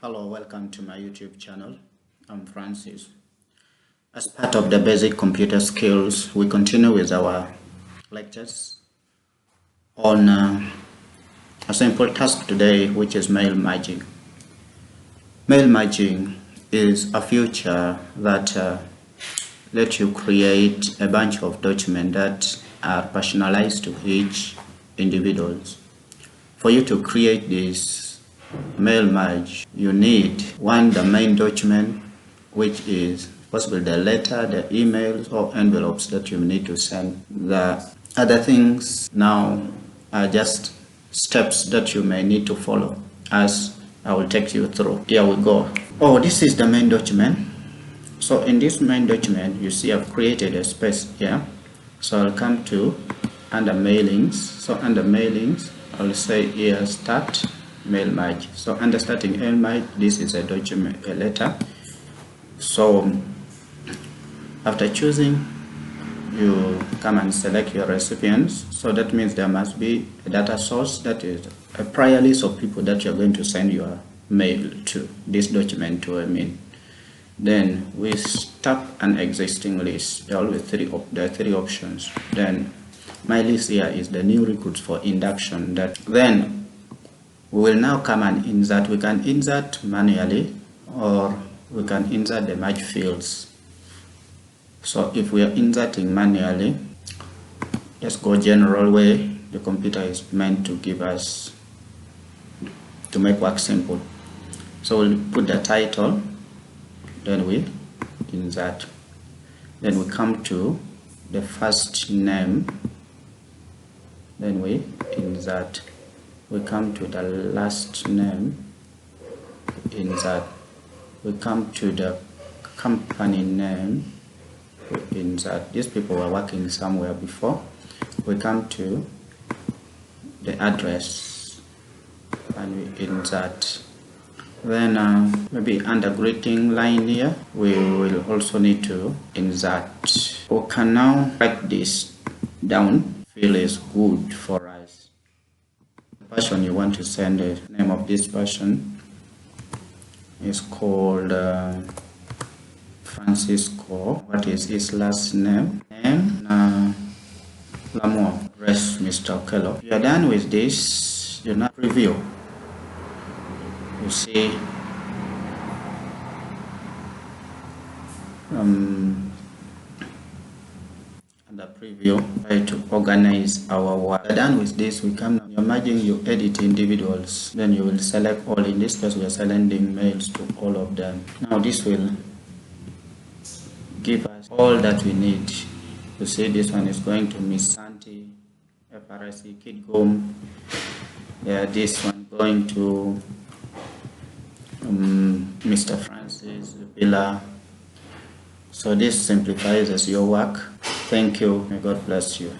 Hello, welcome to my YouTube channel. I'm Francis. As part of the basic computer skills, we continue with our lectures on a simple task today, which is mail merging. Mail merging is a feature that lets you create a bunch of documents that are personalized to each individual. For you to create this mail merge, you need the main document, which is possibly the letter, the emails or envelopes that you need to send. The other things now are just steps that you may need to follow, as I will take you through. Here we go. This is the main document. So in this main document, you see I've created a space here. So I'll come to under mailings. So under mailings, I'll say here start mail merge. So under starting mail merge, this is a document, a letter. So after choosing, you come and select your recipients. So that means there must be a data source, that is a prior list of people that you're going to send your mail to, this document to, Then we tap an existing list. There are always three options. Then my list here is the new recruits for induction. Then we will now come and insert. We can insert manually or we can insert the merge fields. So if we are inserting manually, let's go general way. The computer is meant to give us, to make work simple. So we'll put the title, then we insert. Then we come to the first name, then we insert. We come to the last name, insert. We come to the company name, we insert. These people were working somewhere before. We come to the address and we insert. Then maybe under greeting line here, we will also need to insert. We can now write this down. Field is good for us. The person you want to send, the name of this person is called Francisco. What is his last name? And Lamore. Rest Mr. Kello. If you are done with this, you now preview. You see the preview, try to organize our work. We're done with this. We come now, you're merging, you edit individuals, then you will select all. In this case we are sending mails to all of them. Now this will give us all that we need. You see this one is going to Miss Santi, FRC, Kid Gom. This one going to Mr. Francis Villa. So this simplifies your work. Thank you. May God bless you.